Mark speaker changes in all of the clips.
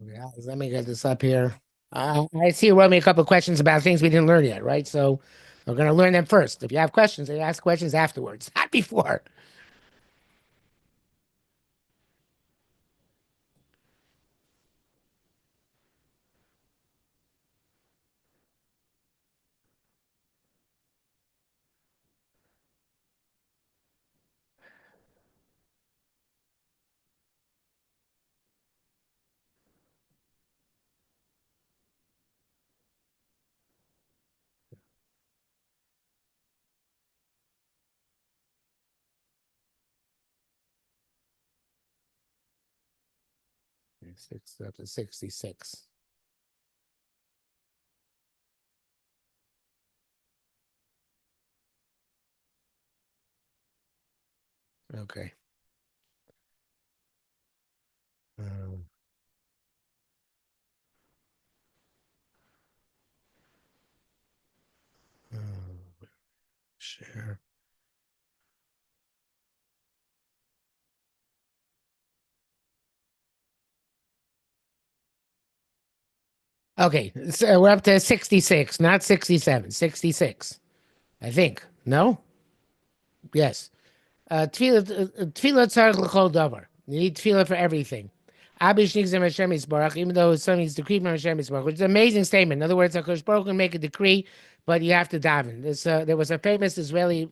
Speaker 1: Yeah, let me get this up here. I see you wrote me a couple of questions about things we didn't learn yet, right? So we're going to learn them first. If you have questions, you ask questions afterwards, not before. 6 up to 66. Okay. Um, um, share. Okay, so we're up to 66, not 67, 66, I think. No? Yes. Tefillah tzarich l'chol davar. You need tefillah for everything. Abi shnichzem Hashem Yisbarach, even though something is decreed from Hashem Yisbarach, which is an amazing statement. In other words, HaKadosh Baruch can make a decree, but you have to daven. There was a famous Israeli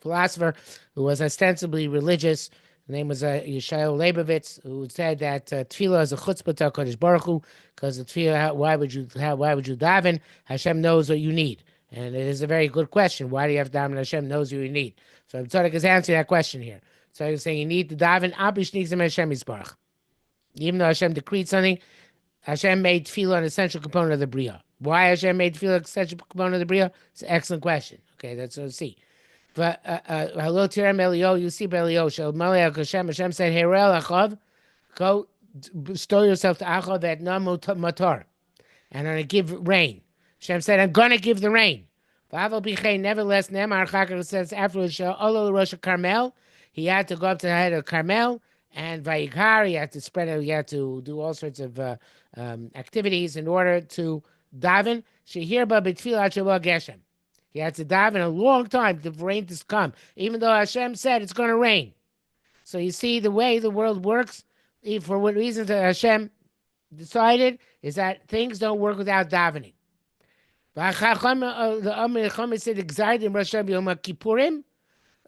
Speaker 1: philosopher who was ostensibly religious. His name was Yeshayahu Leibovitz, who said that tefillah is a chutzpah to HaKadosh Baruch Hu, because the tefillah, why would you daven? Hashem knows what you need. And it is a very good question. Why do you have to daven? Hashem knows what you need. So Tzadok is answering that question here. So he's saying you need to daven Abishnichzim Hashem Yisbarach. Even though Hashem decreed something, Hashem made tefillah an essential component of the bria. Why Hashem made tefillah an essential component of the bria? It's an excellent question. Okay, that's what we see. But hello, Tirem Elio, you see Belio, Shel Malach Hashem. Hashem said, "Hey, Rel Achav, go bestow yourself to Achav at Namu Matar, and I'm going to give rain." Hashem said, "I'm going to give the rain." Nevertheless, Nemar Chakar says afterwards, Olo Rosh Carmel, he had to go up to the head of Carmel, and Vayikar, he had to spread it, he had to do all sorts of activities in order to daven. Shehirba B'tfilat Shavua Geshem. He had to daven a long time for rain to come, even though Hashem said it's going to rain. So you see the way the world works, for what reasons that Hashem decided, is that things don't work without davening. The Chachamim said excited in Rosh Hashanah Yom Kippurim.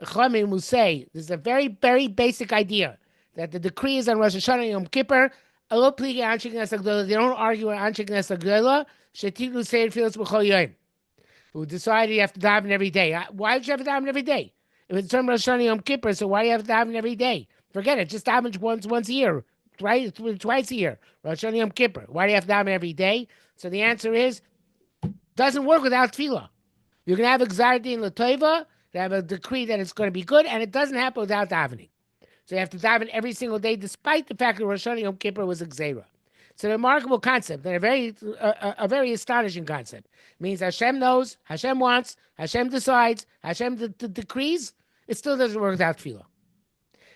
Speaker 1: Chachamim will say this is a very, very basic idea that the decree is on Rosh Hashanah Yom Kippur. They don't argue on Anshe Knesset Agdola. Shetilu Seir Filos B'Chol Yom. Who decided you have to daven every day? Why do you have to daven every day? If it's on Rosh Hashanah Yom Kippur, so why do you have to daven every day? Forget it. Just daven once a year, right? Twice a year. Rosh Hashanah Yom Kippur. Why do you have to daven every day? So the answer is doesn't work without tefillah. You can have exardin latova, you have a decree that it's going to be good, and it doesn't happen without davening. So you have to daven every single day, despite the fact that Rosh Hashanah Yom Kippur was a gzeira. It's a remarkable concept and a very astonishing concept. It means Hashem knows, Hashem wants, Hashem decides, Hashem decrees. It still doesn't work without tefillah.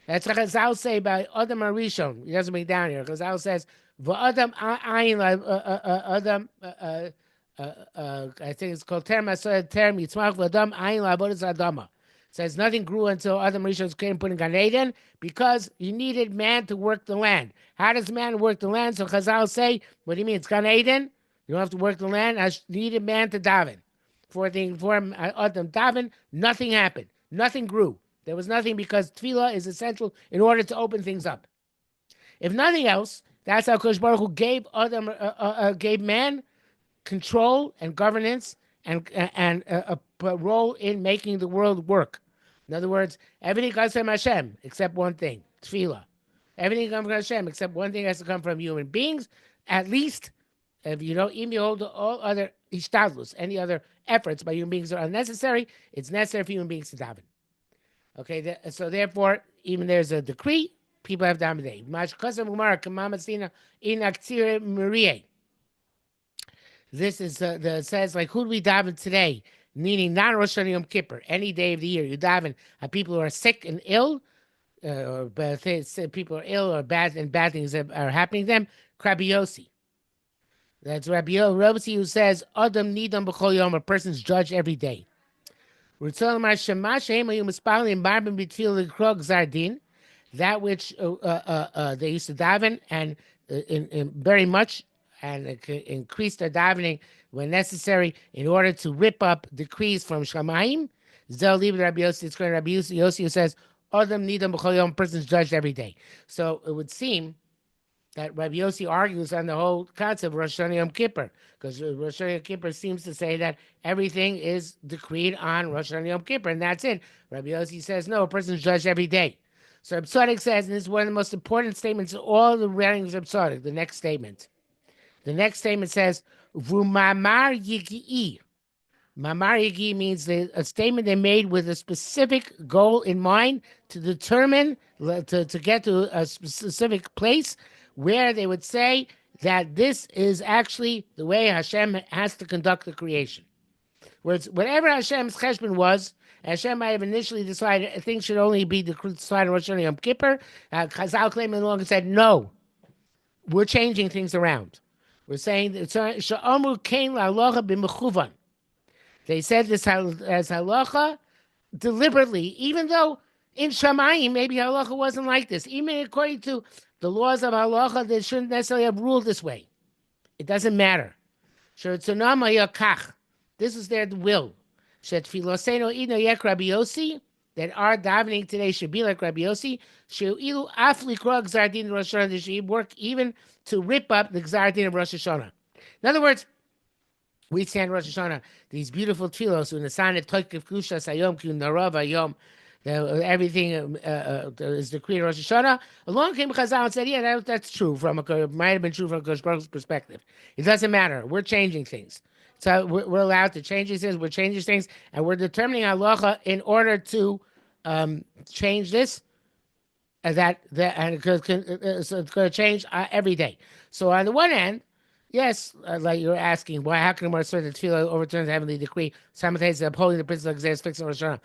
Speaker 1: That's what Chazal say by Adam Arishon. He doesn't bring down here. Chazal says, "V'Adam ayin Adam." I think it's called Term Yitzmach V'Adam Ayin La'avodas Adama. Says nothing grew until Adam Rishon came put in Gan Eden because you needed man to work the land. How does man work the land? So Chazal say, what do you mean? It's Gan Eden? You don't have to work the land. I needed man to daven. For Adam daven, nothing happened. Nothing grew. There was nothing because tefillah is essential in order to open things up. If nothing else, that's how Kosh Baruch Hu gave man control and governance and a role in making the world work. In other words, everything comes from Hashem except one thing, tefillah. Everything comes from Hashem except one thing has to come from human beings. At least, if you don't, even hold all other ishtadlus, any other efforts by human beings are unnecessary, it's necessary for human beings to daven. Okay, so therefore, even there's a decree, people have daven day. This is says like who do we daven today? Meaning not Rosh Hashanah Yom Kippur, any day of the year. You daven people who are sick and ill. or people are ill or bad and bad things are happening to them. Krabiosi. That's Rabbi Yossi who says, Adam nidam b'chol yom, a person's judged every day. That which they used to daven and in very much and increase their davening when necessary in order to rip up decrees from Shamayim. Zel leave Rabbi Yossi. It's going Rabbi Yossi who says, Adam nidam b'chol yom, a person's judged every day. So it would seem that Rabbi Yossi argues on the whole concept of Rosh Hashanah Yom Kippur, because Rosh Hashanah Yom Kippur seems to say that everything is decreed on Rosh Hashanah Yom Kippur, and that's it. Rabbi Yossi says, no, a person's judged every day. So HaTzaddik says, and this is one of the most important statements of all the writings of HaTzaddik, the next statement. The next statement says, V'mamar yigi'i. Mamar yigi means a statement they made with a specific goal in mind to determine, to get to a specific place where they would say that this is actually the way Hashem has to conduct the creation. Whereas whatever Hashem's cheshbon was, Hashem might have initially decided things should only be decided on Rosh Hashanah Yom Kippur. Chazal came along and said, no, we're changing things around. We're saying that Sha'amu kain la'alocha b'mechuvan. They said this as halacha deliberately, even though in Shamayim maybe halacha wasn't like this. Even according to the laws of halacha, they shouldn't necessarily have ruled this way. It doesn't matter. This is their will. That our davening today should be like Rabbi Yossi. They should work even to rip up the Gzar Din of Rosh Hashanah. In other words, we stand Rosh Hashanah, these beautiful tefillos, in the sign of Toikev Kusha Sayom Ki Narav Ayom, everything is decreed Rosh Hashanah. Along came Chazal and said, yeah, that's true. Might have been true from a Kosh Baruch's perspective. It doesn't matter. We're changing things. So we're allowed to change these things. We're changing things, and we're determining halacha in order to change this. And it's going to change every day. So on the one hand, yes, like you're asking, why? How can a certain tefillah overturn the heavenly decree simultaneously upholding the principle of Xeris fixing Rosh Hashanah?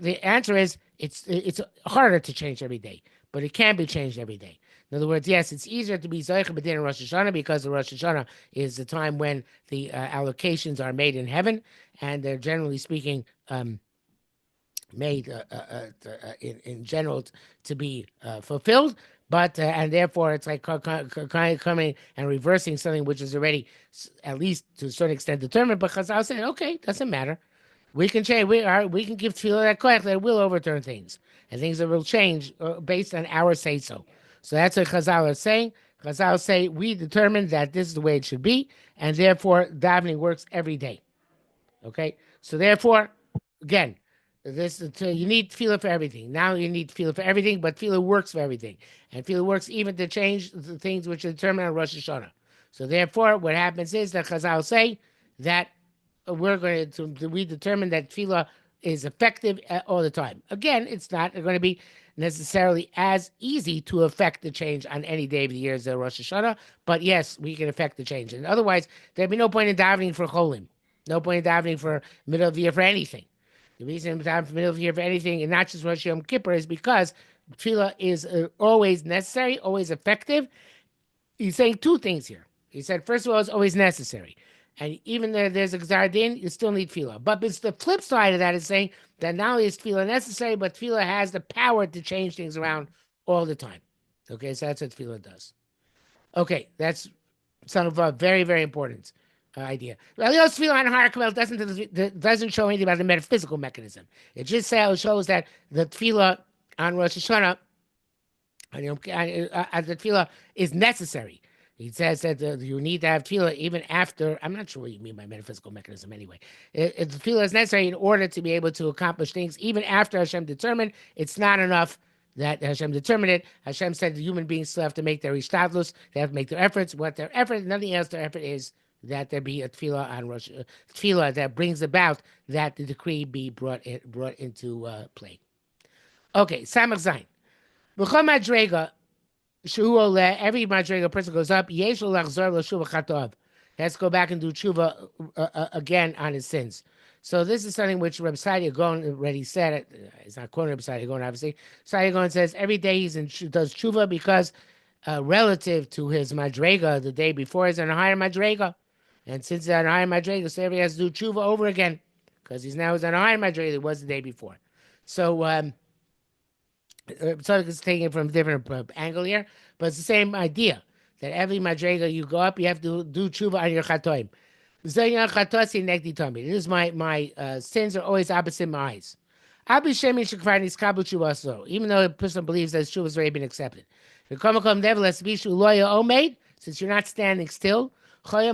Speaker 1: The answer is it's harder to change every day, but it can be changed every day. In other words, yes, it's easier to be Zoich B'din in Rosh Hashanah because the Rosh Hashanah is the time when the allocations are made in heaven, and they're generally speaking made in general to be fulfilled. But and therefore, it's like kind of coming and reversing something which is already, at least to a certain extent, determined. But Chazal saying, okay, doesn't matter. We can change. We can give tefillah that koach that will overturn things, and things that will change based on our say so. So that's what Chazal is saying. Chazal say we determine that this is the way it should be, and therefore davening works every day. Okay, so therefore, again. You need tefillah for everything. Now you need tefillah for everything, but tefillah works for everything. And tefillah works even to change the things which are determined on Rosh Hashanah. So therefore, what happens is that Chazal say that we determine that tefillah is effective all the time. Again, it's not going to be necessarily as easy to affect the change on any day of the year as Rosh Hashanah, but yes, we can affect the change. And otherwise, there'd be no point in davening for cholim, no point in davening for middle of the year for anything. The reason I'm familiar here for anything, and not just Rosh Yom Kippur, is because tefillah is always necessary, always effective. He's saying two things here. He said, first of all, it's always necessary. And even though there's a Gzar Din, you still need tefillah. But it's the flip side of that is saying that not only is tefillah necessary, but tefillah has the power to change things around all the time. Okay, so that's what tefillah does. Okay, that's some of our very, very important idea. Well, the tefillah on Har HaKavel doesn't show anything about the metaphysical mechanism. It just shows that the tefillah on Rosh Hashanah, the tefillah is necessary. He says that you need to have tefillah even after. I'm not sure what you mean by metaphysical mechanism anyway. The tefillah is necessary in order to be able to accomplish things even after Hashem determined. It's not enough that Hashem determined it. Hashem said the human beings still have to make their ishtadlus. They have to make their efforts. What their effort, nothing else, their effort is that there be a tefillah on Rosh tefillah that brings about that the decree be brought into play. Okay, Samach Zayin. B'chol madrega, every madrega person goes up. Yesh lo lachzor lo shuva chatov. He has to go back and do tshuva again on his sins. So this is something which Reb Sadia Gon already said. It's not quoting Reb Sadia Gon, obviously. Sadia Gon says every day does tshuva because relative to his madrega the day before is on a higher madrega. And since he's on a higher madrega, so everybody has to do tshuva over again because he's now on a higher madrega than he was the day before. So Tzadok is taking it from a different angle here, but it's the same idea that every madrega you go up, you have to do tshuva on your chatoim. This is my sins are always opposite my eyes. Even though a person believes that his tshuva has already been accepted. Since you're not standing still, he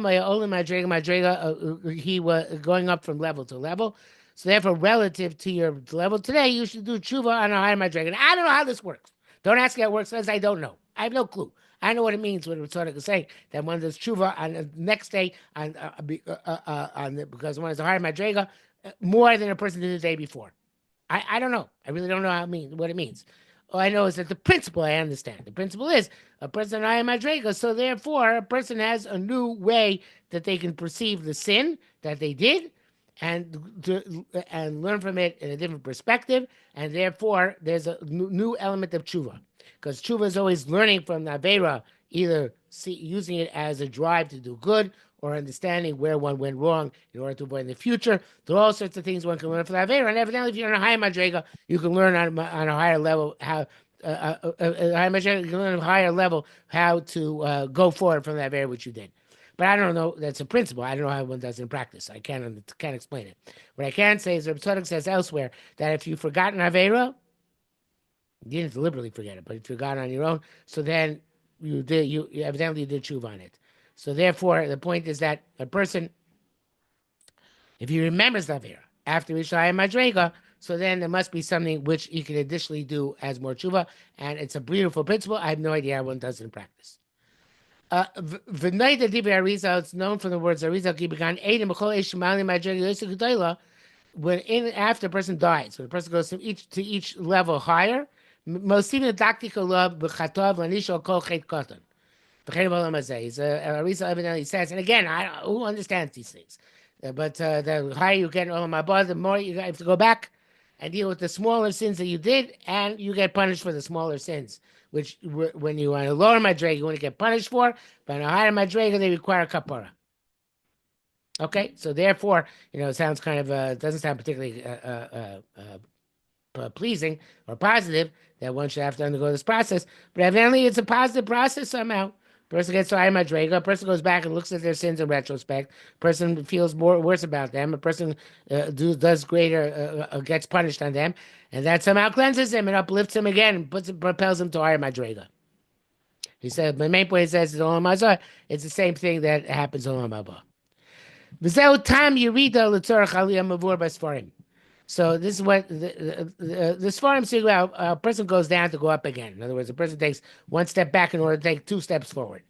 Speaker 1: was going up from level to level. So therefore, relative to your level today, you should do tshuva on a higher madrega. I don't know how this works. Don't ask me how it works because I don't know. I have no clue. I know what it means when Tzadok is saying that one does tshuva on the next day because one is a higher madrega more than a person did the day before. I don't know. I really don't know what it means. All I know is that the principle I understand. The principle is a person I am madrega, so therefore a person has a new way that they can perceive the sin that they did and learn from it in a different perspective, and therefore there's a new element of tshuva. Because tshuva is always learning from the Avera, either using it as a drive to do good or understanding where one went wrong in order to avoid in the future. There are all sorts of things one can learn from the Avera. And evidently, if you're on a higher madrega, you can learn on a higher level how. You can learn on a higher level how to go forward from that Avera which you did. But I don't know. That's a principle. I don't know how one does it in practice. I can't explain it. What I can say is, Reb Tzadok says elsewhere that if you've forgotten Avera, you didn't deliberately forget it, but if you got it on your own, so then you evidently did tshuva on it. So therefore, the point is that a person, if he remembers the Avera after Yishayim Madrega, so then there must be something which he can additionally do as more tshuva, and it's a beautiful principle. I have no idea how one does it in practice. V'noida divrei Arizal, it's known from the words Arizal ki began Eidim b'chol eish shemali Madrega Yosef Gedola. When after a person dies, when a person goes from each level higher, most even the dactical love b'chatav l'nishol kol chet katan. Arizal evidently says, and again, who understands these things? But the higher you get in Olam Haba, the more you have to go back and deal with the smaller sins that you did, and you get punished for the smaller sins, which when you are on a lower madrega, you want to get punished for, but on a higher madrega, they require kapara. Okay, so therefore, it sounds kind of doesn't sound particularly pleasing or positive that one should have to undergo this process, but evidently it's a positive process somehow. Person gets to higher madrega, a person goes back and looks at their sins in retrospect. Person feels worse about them. A person does greater, gets punished on them, and that somehow cleanses him and uplifts him again and propels him to higher madrega. He said, my main point he says is Olam Hazeh. It's the same thing that happens in Olam Haba. V'zeu tam yirida l'tzorach aliyah mavur b'sfarim. So this is what the Sfarim say. Well, a person goes down to go up again. In other words, a person takes one step back in order to take two steps forward.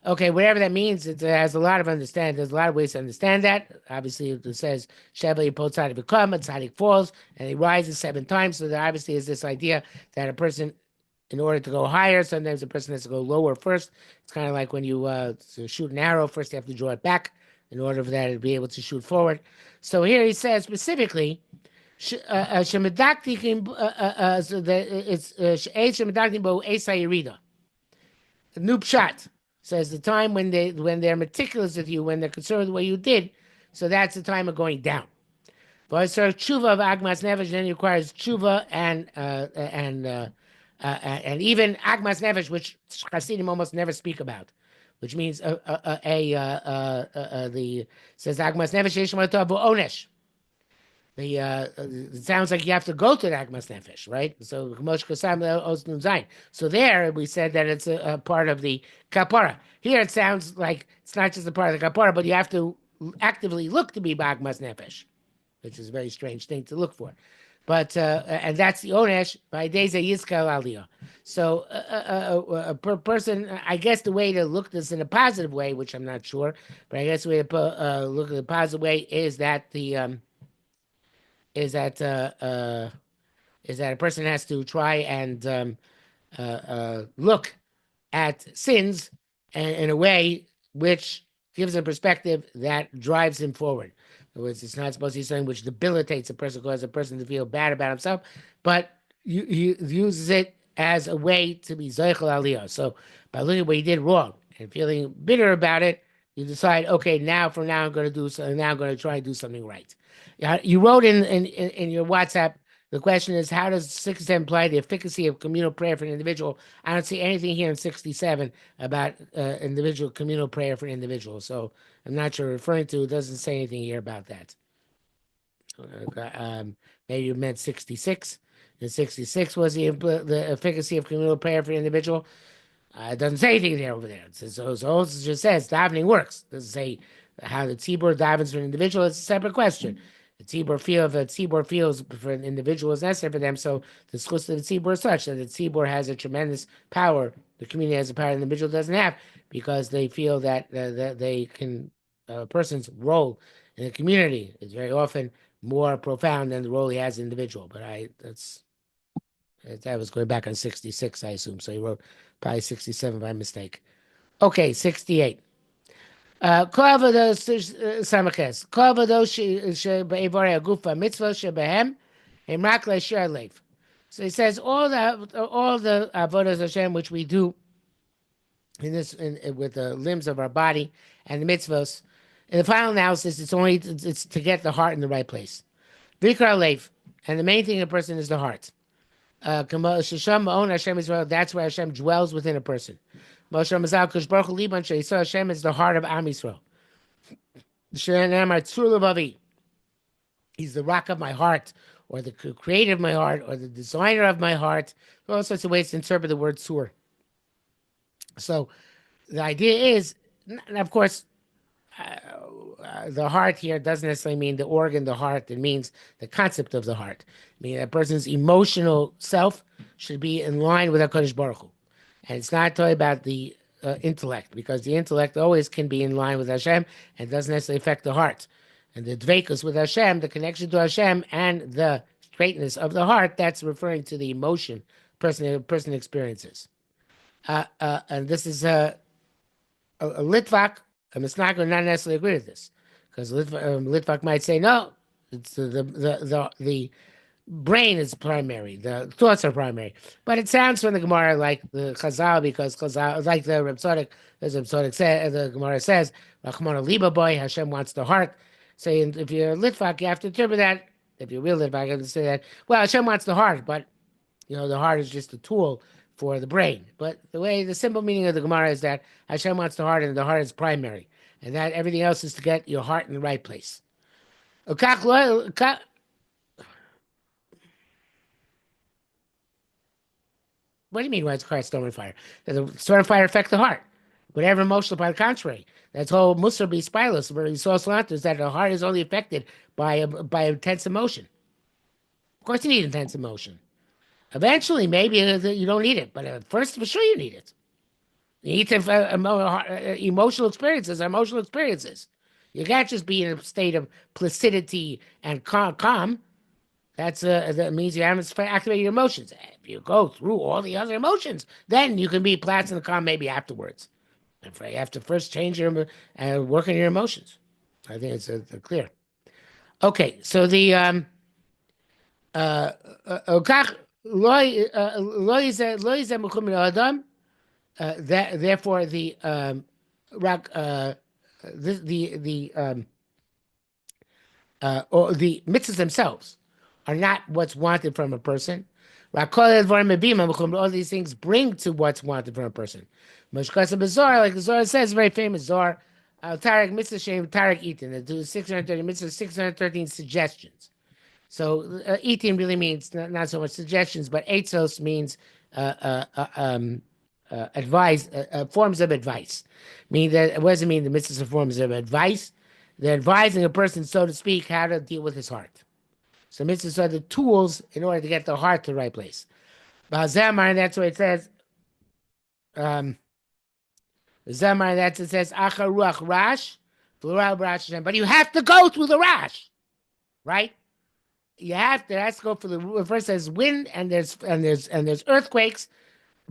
Speaker 1: Okay, whatever that means, it has a lot of understanding. There's a lot of ways to understand that. Obviously, it says Sheva Yipol Tzaddik V'Kam, and Tzaddik falls, and he rises 7 times. So there obviously is this idea that a person, in order to go higher, sometimes a person has to go lower first. It's kind of like when you shoot an arrow. First, you have to draw it back in order for that to be able to shoot forward. So here he says specifically, so that it's Shemedaktim Bo Esa Yerida. New pshat says the time when they're meticulous with you, when they're concerned with what you did, so that's the time of going down. But so tshuva of agmas nefesh then requires tshuva and even agmas nefesh, which Hasidim almost never speak about, which means the says agmas nefesh yeshma tov onesh. It sounds like you have to go to the Agmas Nefesh, right? So there we said that it's a part of the kapara. Here it sounds like it's not just a part of the kapara, but you have to actively look to be Agmas Nefesh, which is a very strange thing to look for. But and that's the onesh by days of Yizkal Aliyah. So a person, I guess the way to look at this in a positive way, which I'm not sure, but I guess the way to look at the positive way is that a person has to try and look at sins in a way which gives a perspective that drives him forward. In other words, it's not supposed to be something which debilitates a person, causes a person to feel bad about himself, but he uses it as a way to be Zeichel Aliyah. So by looking at what he did wrong and feeling bitter about it, you decide, okay, now from now I'm going to do something. Now I'm going to try and do something right. You wrote in your WhatsApp. The question is, how does 67 imply the efficacy of communal prayer for an individual? I don't see anything here in 67 about individual communal prayer for an individual. So I'm not sure referring to. It doesn't say anything here about that. Maybe you meant 66. And 66 was the efficacy of communal prayer for an individual. It doesn't say anything there over there. It says, so it just says davening works. It doesn't say how the tzibur davens for an individual. It's a separate question. The tzibur feels for an individual is necessary for them. So the schus of the tzibur is such that the tzibur has a tremendous power. The community has a power the individual doesn't have because they feel that they can a person's role in the community is very often more profound than the role he has as an individual. But that was going back on 66, I assume. So he wrote probably 67 by mistake. Okay, 68. Samaches. So he says all the avodas Hashem which we do with the limbs of our body and the mitzvos. In the final analysis, it's to get the heart in the right place. Vikar leif, and the main thing in a person is the heart. That's where Hashem dwells within a person. Hashem is the heart of Am Yisrael. He's the rock of my heart, or the creator of my heart, or the designer of my heart. There are all sorts of ways to interpret the word sur. So the idea is, and of course, the heart here doesn't necessarily mean the organ, the heart. It means the concept of the heart. I mean, a person's emotional self should be in line with HaKadosh Baruch Hu. And it's not talking about the intellect, because the intellect always can be in line with Hashem and doesn't necessarily affect the heart. And the dveikus with Hashem, the connection to Hashem, and the straightness of the heart, that's referring to the emotion person experiences. And this is a litvak. A misnagler not necessarily agree with this, because litvak might say no, it's the brain is primary, the thoughts are primary. But it sounds from the Gemara like the Chazal, because Chazal, like the Reb Tzadok, as Reb Tzadok said, the Gemara says, Rachmana liba boy, Hashem wants the heart. So if you're a litvak, you have to interpret that. If you're a real litvak, you have to say that, well, Hashem wants the heart, but the heart is just a tool for the brain. But the simple meaning of the Gemara is that Hashem wants the heart, and the heart is primary, and that everything else is to get your heart in the right place. What do you mean why it's called storm and fire? The storm and fire affect the heart. Whatever emotional, by the contrary. That's whole Musar be spileless, where he saw Salanter is that the heart is only affected by intense emotion. Of course you need intense emotion. Eventually, maybe you don't need it, but at first, for sure, you need it. You need to emotional experiences. Emotional experiences. You can't just be in a state of placidity and calm. That means you haven't activated your emotions. If you go through all the other emotions, then you can be placid and calm maybe afterwards. You have to first change your and work on your emotions. I think it's clear. Okay, so the therefore the or the mitzvahs themselves are not what's wanted from a person. All these things bring to what's wanted from a person. Like the Zohar says, very famous Zohar, Tarek mitzvah shem Tarek itin. Do 630 mitzvahs, 613 suggestions. So eating really means not so much suggestions, but eitzos means advice, forms of advice. Meaning that, what does it mean? The mitzvahs are forms of advice. They're advising a person, so to speak, how to deal with his heart. So mitzvahs are the tools in order to get the heart to the right place. Zamar, and that's what it says. Zamar, that's it says Achar Ruach Rash, but you have to go through the Rash, right? You have to. That's go for the first. There's wind and there's earthquakes.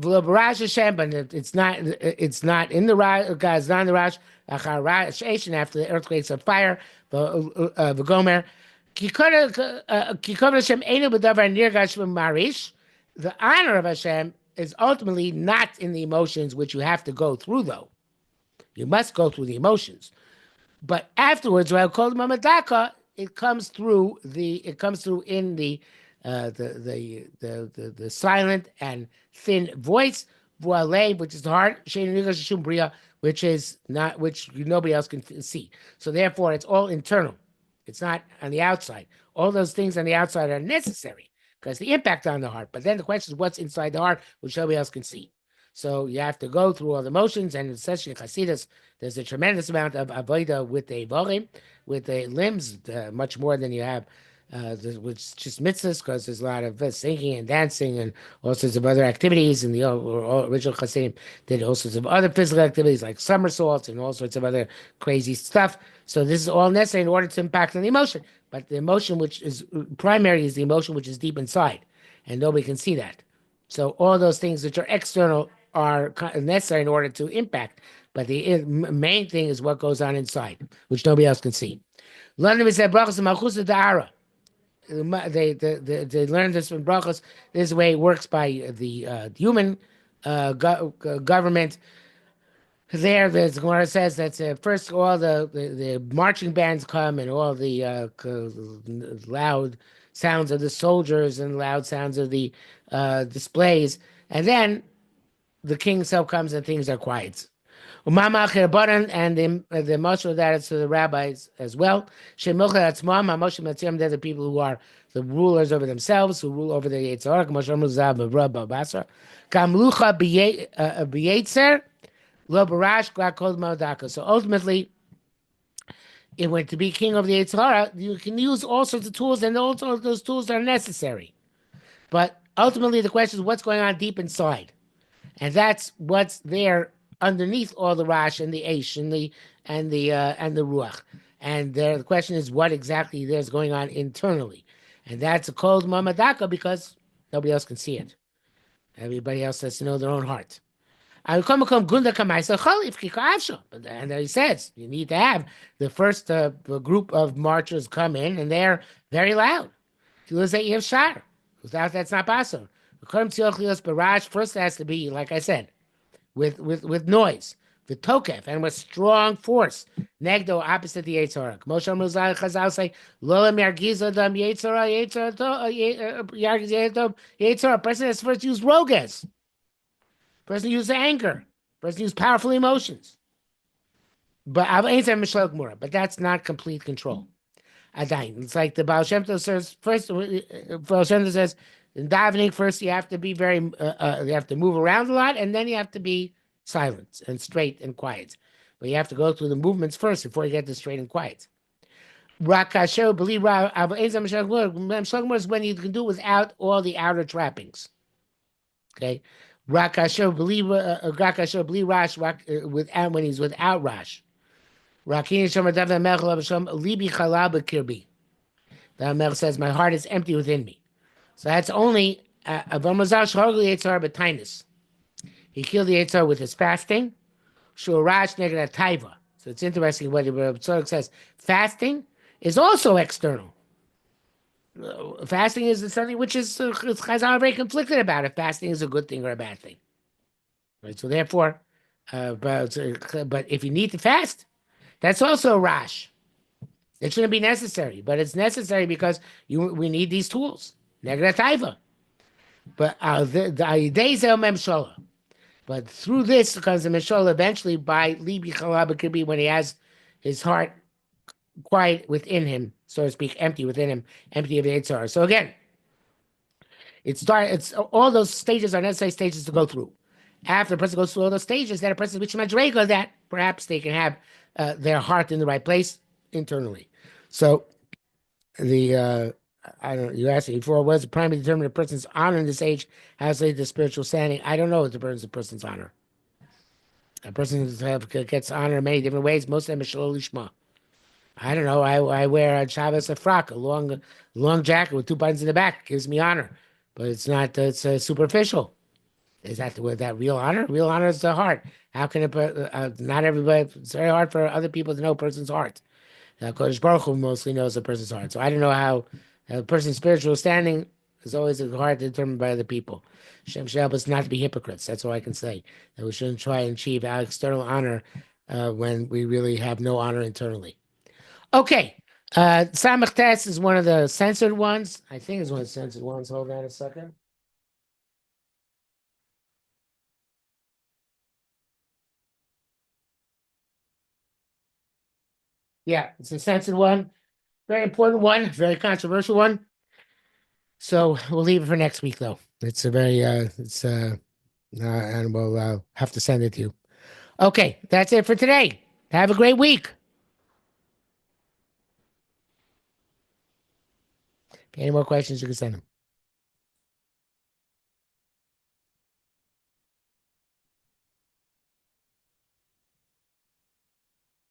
Speaker 1: V'lo barash Hashem, but it's not. It's not in the Rash. God's not in the Rash. Achar Rash Eshin, after the earthquakes of fire. V'gomer. Kikod Hashem enu b'davar nirgash v'marish. The honor of Hashem is ultimately not in the emotions which you have to go through, though. You must go through the emotions. But afterwards, when I call them Mamadaka, it comes through in the silent and thin voice, voile, which is the heart, which nobody else can see. So therefore, it's all internal. It's not on the outside. All those things on the outside are necessary because the impact on the heart. But then the question is what's inside the heart, which nobody else can see. So you have to go through all the motions, and especially in Hasidus, there's a tremendous amount of avodah with the vorim, with the limbs, much more than you have, which just mitzvahs, because there's a lot of singing and dancing and all sorts of other activities. And the original Hasidim did all sorts of other physical activities like somersaults and all sorts of other crazy stuff. So this is all necessary in order to impact on the emotion. But the emotion which is primary is the emotion which is deep inside, and nobody can see that. So all those things which are external are necessary in order to impact. But the main thing is what goes on inside, which nobody else can see. They learned this from brachos. This is the way it works by the human government. There, the Gemara says that first all the marching bands come and all the loud sounds of the soldiers and loud sounds of the displays, and then the king himself comes and things are quiet. And the Moshe of that is to the rabbis as well. They're the people who are the rulers over themselves, who rule over the Yetzirah. So ultimately, when to be king of the Yetzirah, you can use all sorts of tools, and also those tools are necessary. But ultimately, the question is what's going on deep inside. And that's what's there underneath all the Rash and the Aish and the Ruach. And the question is what exactly there's going on internally. And that's a cold Mamadaka because nobody else can see it. Everybody else has to know their own heart. And then he says, you need to have the first group of marchers come in, and they're very loud. Without that's not possible. First it has to be, like I said, with noise, with tokef, and with strong force. Negdo, opposite the Yetzirah. Moshe Muzal Chazal say, Lolam Yargiz Adam Yetzirah. Person has first used rogas. Person used anger. Person used powerful emotions. But that's not complete control. It's like the Baal Shem Tov says, first, Baal Shem Tov says, in davening, first you have to be you have to move around a lot, and then you have to be silent and straight and quiet. But you have to go through the movements first before you get to straight and quiet. Rakasher, believe is when you can do without all the outer trappings. Okay, Rakasher, believe Rash without when he's without Rash. Rakin Shemadav Mechel Libi Chalab Kirbi. The Mechel says, my heart is empty within me. So that's only he killed the Yetzirah with his fasting. Shurash neged taiva. So it's interesting what the Tzadok says. Fasting is also external. Fasting is something which is Chazal are very conflicted about if fasting is a good thing or a bad thing. Right. So therefore, but if you need to fast, that's also rash. It shouldn't be necessary, but it's necessary because we need these tools. Negrataiva. But but through this comes the Meshola eventually by Libi Chalab could be when he has his heart quiet within him, so to speak, empty within him, empty of the Yetzirah. So again, it's all those stages are necessary stages to go through. After a person goes through all those stages, then a person reaches Madrega that perhaps they can have their heart in the right place internally. So the you asked me before, what is the primary determinant of a person's honor in this age? How to the spiritual standing? I don't know what determines a person's honor. A person gets honor in many different ways. Most of them is shalom lishma. I don't know. I wear on Shabbos a frock, a long jacket with 2 buttons in the back. It gives me honor, but it's not. It's superficial. Is that the word, that real honor? Real honor is the heart. How can it, not everybody, it's very hard for other people to know a person's heart. Kodesh Baruch Hu mostly knows a person's heart. So I don't know how a person's spiritual standing is always hard to determine by other people. Shem should help us not to be hypocrites. That's all I can say. That we shouldn't try and achieve our external honor when we really have no honor internally. Okay. Samach Tes is one of the censored ones. I think it's one of the censored ones. Hold on a second. Yeah, it's a censored one. Very important one. Very controversial one. So we'll leave it for next week, though. It's a very, and we'll have to send it to you. Okay, that's it for today. Have a great week. Any more questions, you can send them.